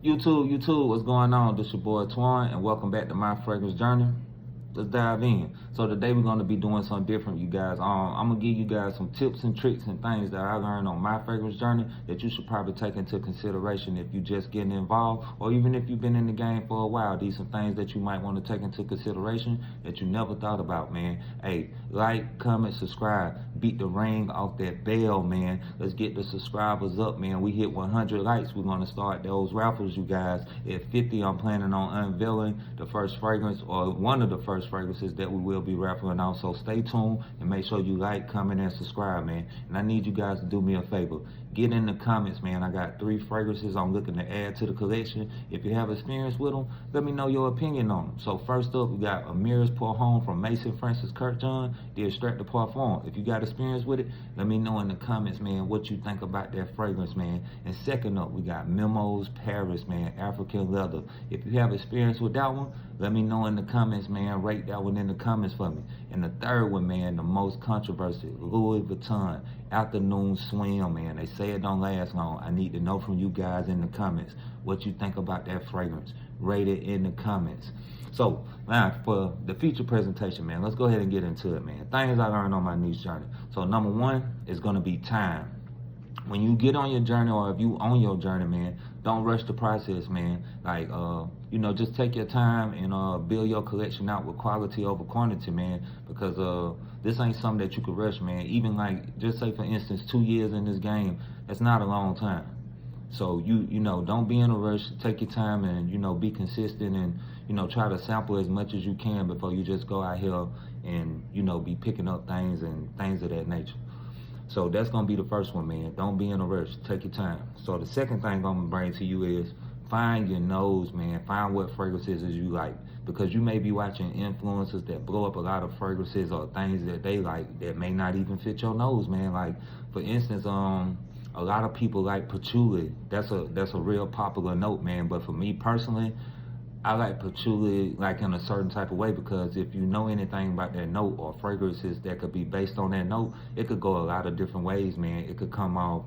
YouTube, what's going on? This your boy Twan, and welcome back to My Fragrance Journey. Let's dive in. So today we're going to be doing something different, you guys. I'm gonna give you guys some tips and tricks and things that I learned on my fragrance journey that you should probably take into consideration if you just getting involved, or even if you've been in the game for a while. These are things that you might want to take into consideration that you never thought about, man. Hey, like, comment, subscribe, beat the ring off that bell, man. Let's get the subscribers up, man. We hit 100 likes. We're gonna start those raffles, you guys. At 50, I'm planning on unveiling the first fragrance, or one of the first fragrances that we will be raffling off. So stay tuned and make sure you like, comment, and subscribe, man. And I need you guys to do me a favor. Get in the comments, man. I got 3 fragrances I'm looking to add to the collection. If you have experience with them, let me know your opinion on them. So first up, we got Amiris Pour Homme from Maison Francis Kurkdjian, the Extrait de Parfum. If you got experience with it, let me know in the comments, man, what you think about that fragrance, man. And second up, we got Memos Paris, man, African leather. If you have experience with that one, let me know in the comments, man. Rate that one in the comments for me. And the third one, man, the most controversial, Louis Vuitton Afternoon Swim, man. They say it don't last long. I need to know from you guys in the comments what you think about that fragrance. Rate it in the comments. So now for the feature presentation, man, let's go ahead and get into it, man. Things I learned on my niche journey. So number one is gonna be time. When you get on your journey, or if you on your journey, man, don't rush the process, man. Like, just take your time and build your collection out with quality over quantity, man. Because this ain't something that you could rush, man. Even like, just say for instance, 2 years in this game, that's not a long time. So don't be in a rush. Take your time and be consistent and try to sample as much as you can before you just go out here and be picking up things and things of that nature. So that's gonna be the first one, man. Don't be in a rush. Take your time. So the second thing I'm gonna bring to you is find your nose, man. Find what fragrances you like, because you may be watching influencers that blow up a lot of fragrances or things that they like that may not even fit your nose, man. Like for instance, a lot of people like patchouli. That's a real popular note, man. But for me personally, I like patchouli like in a certain type of way, because if you know anything about that note or fragrances that could be based on that note, it could go a lot of different ways, man. It could come off,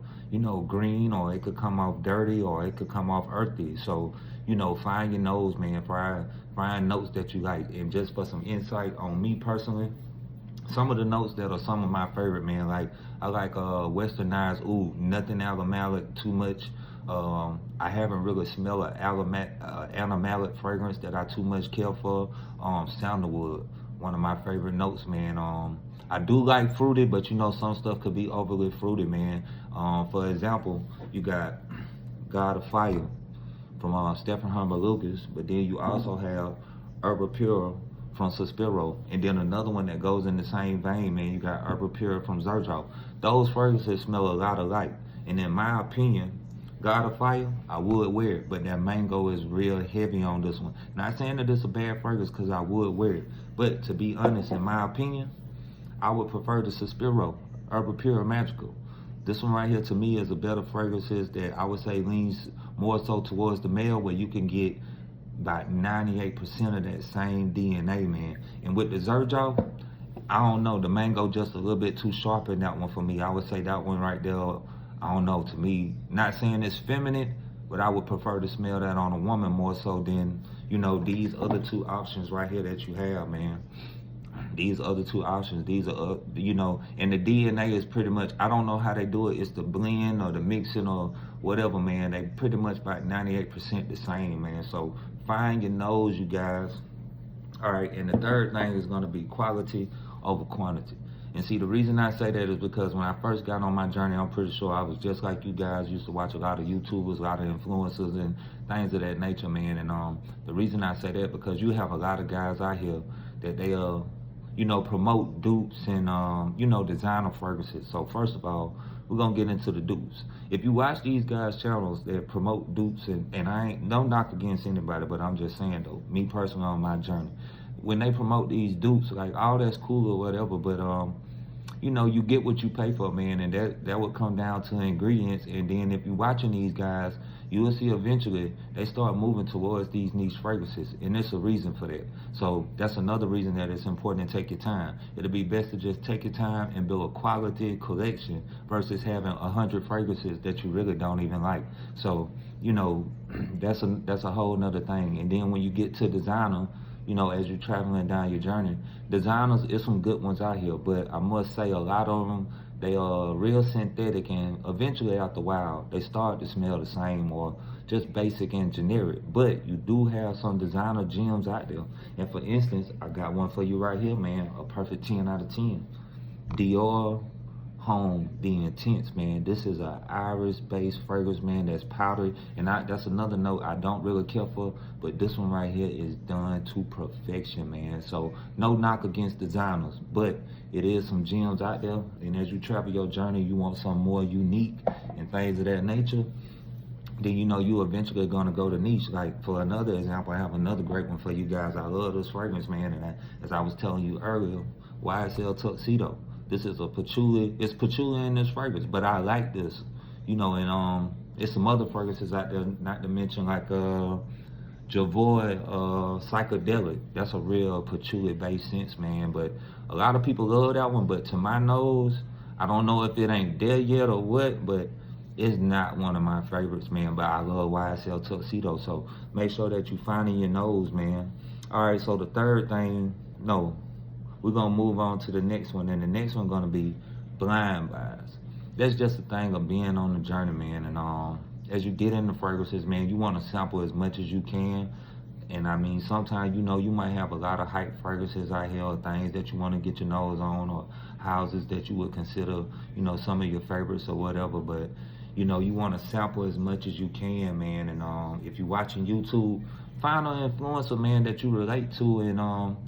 green, or it could come off dirty, or it could come off earthy. So, find your nose, man. Find notes that you like. And just for some insight on me personally, some of the notes that are some of my favorite, man, like I like westernized oud, nothing aromatic too much. I haven't really smelled an animalic fragrance that I too much care for. Sandalwood, one of my favorite notes, man. I do like fruity, but some stuff could be overly fruity, man. For example, you got God of Fire from Stefan Humber Lucas, but then you also have Herba Pura from Suspiro, and then another one that goes in the same vein, man. You got Herba Pura from Xerjoff. Those fragrances smell a lot alike, and in my opinion, God of Fire, I would wear it, but that mango is real heavy on this one. Not saying that it's a bad fragrance, because I would wear it, but to be honest, in my opinion, I would prefer the Suspiro, Herba Pura Magical. This one right here to me is a better fragrances that I would say leans more so towards the male, where you can get about 98% of that same DNA, man. And with the Xerjoff, I don't know, the mango just a little bit too sharp in that one for me. I would say that one right there, I don't know, to me, not saying it's feminine, but I would prefer to smell that on a woman more so than, these other 2 options right here that you have, man. These other 2 options, these are, and the DNA is pretty much, I don't know how they do it. It's the blend or the mixing or whatever, man. They pretty much about 98% the same, man. So find your nose, you guys. All right, and the third thing is going to be quality over quantity. And see, the reason I say that is because when I first got on my journey, I'm pretty sure I was just like you guys, used to watch a lot of YouTubers, a lot of influencers and things of that nature, man. And the reason I say that, because you have a lot of guys out here that they promote dupes and designer fragrances. So first of all, we're gonna get into the dupes. If you watch these guys' channels that promote dupes, and I ain't no knock against anybody, but I'm just saying though, me personally on my journey, when they promote these dupes, like all that's cool or whatever, but you get what you pay for, man, and that would come down to ingredients. And then if you're watching these guys, you will see eventually they start moving towards these niche fragrances, and there's a reason for that. So that's another reason that it's important to take your time. It'll be best to just take your time and build a quality collection versus having 100 fragrances that you really don't even like. So you know, that's a whole nother thing. And then when you get to designer, you know, as you're traveling down your journey, designers, is some good ones out here, but I must say a lot of them, they are real synthetic, and eventually after a while they start to smell the same or just basic and generic. But you do have some designer gems out there. And for instance, I got one for you right here, man, a perfect 10 out of 10. Dior Home The Intense, man. This is a iris-based fragrance, man, that's powdered. And that's another note I don't really care for, but this one right here is done to perfection, man. So no knock against designers, but it is some gems out there. And as you travel your journey, you want something more unique and things of that nature, then you know you eventually gonna go to niche. Like for another example, I have another great one for you guys. I love this fragrance, man, and as I was telling you earlier, YSL Tuxedo. This is a patchouli. It's patchouli in this fragrance, but I like this, you know. And there's some other fragrances out there, not to mention like Javoy Psychedelic. That's a real patchouli-based scent, man. But a lot of people love that one. But to my nose, I don't know if it ain't there yet or what, but it's not one of my favorites, man. But I love YSL Tuxedo. So make sure that you find in your nose, man. All right. So the third thing, no. We're going to move on to the next one, and the next one going to be blind buys. That's just the thing of being on the journey, man. And as you get into fragrances, man, you want to sample as much as you can. And I mean, sometimes, you know, you might have a lot of hype fragrances out here, or things that you want to get your nose on, or houses that you would consider, you know, some of your favorites or whatever. But, you know, you want to sample as much as you can, man. And if you're watching YouTube, find an influencer, man, that you relate to, and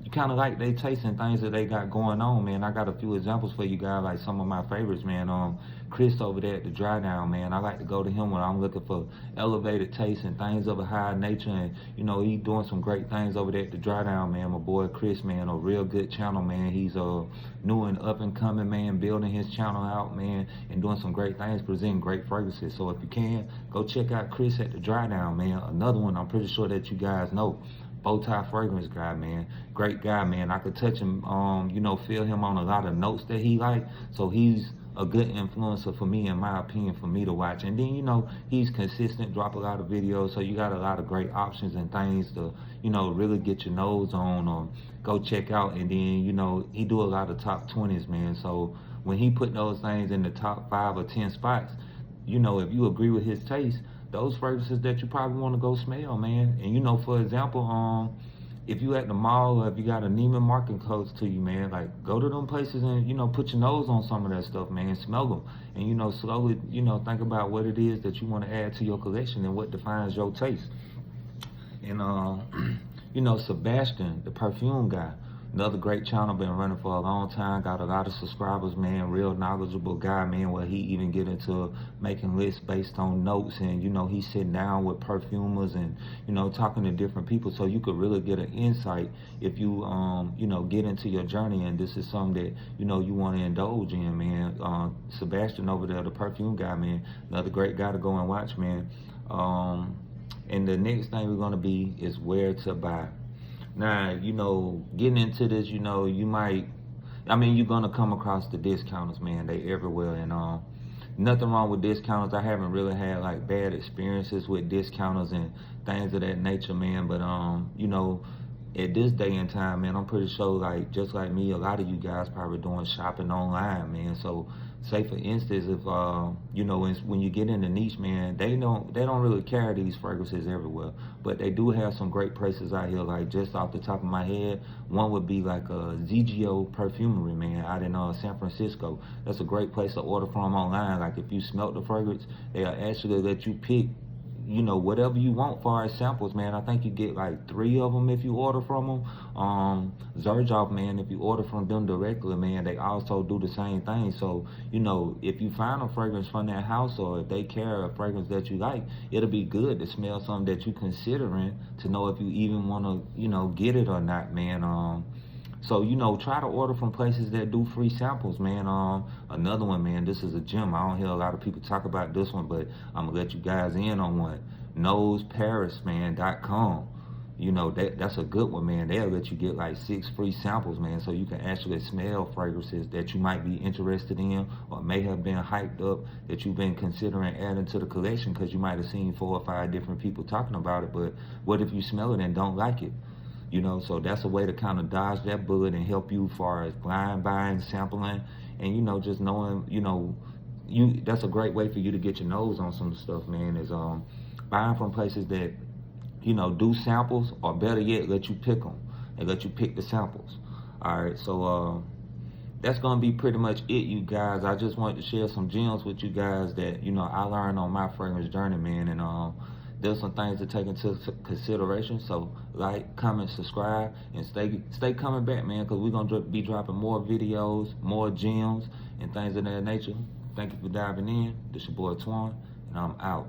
you kind of like they taste and things that they got going on, man. I got a few examples for you guys, like some of my favorites, man. Chris over there at the Dry Down, man. I like to go to him when I'm looking for elevated taste and things of a high nature, and you know, he doing some great things over there at the Dry Down, man. My boy Chris, man, a real good channel, man. He's new and up and coming, man, building his channel out, man, and doing some great things, presenting great fragrances. So if you can, go check out Chris at the Dry Down, man. Another one I'm pretty sure that you guys know, Bowtie Fragrance guy, man. Great guy, man. I could touch him, you know, feel him on a lot of notes that he like. So he's a good influencer for me, in my opinion, for me to watch. And then, you know, he's consistent, drop a lot of videos, so you got a lot of great options and things to, you know, really get your nose on or go check out. And then, you know, he do a lot of top 20s, man. So when he put those things in the top 5 or 10 spots, you know, if you agree with his taste, those fragrances that you probably want to go smell, man. And you know, for example, if you at the mall, or if you got a Neiman Marcus close to you, man, like go to them places and, you know, put your nose on some of that stuff, man, smell them. And, you know, slowly, you know, think about what it is that you want to add to your collection and what defines your taste. And, you know, Sebastian, the perfume guy, another great channel, been running for a long time, got a lot of subscribers, man, real knowledgeable guy, man, where he even get into making lists based on notes. And, you know, he's sitting down with perfumers and, you know, talking to different people, so you could really get an insight if you, you know, get into your journey and this is something that, you know, you want to indulge in, man. Sebastian over there, the perfume guy, man, another great guy to go and watch, man. And the next thing we're going to be is where to buy. Now, you know, getting into this, you know, you might, I mean, you're going to come across the discounters, man. They everywhere. And nothing wrong with discounters. I haven't really had, like, bad experiences with discounters and things of that nature, man. But, you know, at this day and time, man, I'm pretty sure, like, just like me, a lot of you guys probably doing shopping online, man. So, say for instance, if you know, when you get in the niche, man, they don't really carry these fragrances everywhere, but they do have some great places out here. Like, just off the top of my head, one would be like a ZGO Perfumery, man, out in San Francisco. That's a great place to order from online. Like, if you smelt the fragrance, they'll actually let you pick, you know, whatever you want far as samples, man. I think you get like 3 of them if you order from them. Xerjoff, man, if you order from them directly, man, they also do the same thing. So, you know, if you find a fragrance from that house, or if they carry a fragrance that you like, it'll be good to smell something that you're considering, to know if you even want to, you know, get it or not, man. So, you know, try to order from places that do free samples, man. Another one, man, this is a gem. I don't hear a lot of people talk about this one, but I'm going to let you guys in on one. NoseParis, man, .com. you know, that's a good one, man. They'll let you get like 6 free samples, man, so you can actually smell fragrances that you might be interested in or may have been hyped up that you've been considering adding to the collection because you might have seen 4 or 5 different people talking about it. But what if you smell it and don't like it? You know, so that's a way to kind of dodge that bullet and help you as far as blind buying, sampling, and, you know, just knowing, you know, that's a great way for you to get your nose on some stuff, man, is buying from places that, you know, do samples, or better yet, let you pick them and let you pick the samples. All right, so that's gonna be pretty much it, you guys. I just wanted to share some gems with you guys that, you know, I learned on my fragrance journey, man, and there's some things to take into consideration. So like, comment, subscribe, and stay coming back, man, because we're gonna be dropping more videos, more gems, and things of that nature. Thank you for diving in. This your boy Twan, and I'm out.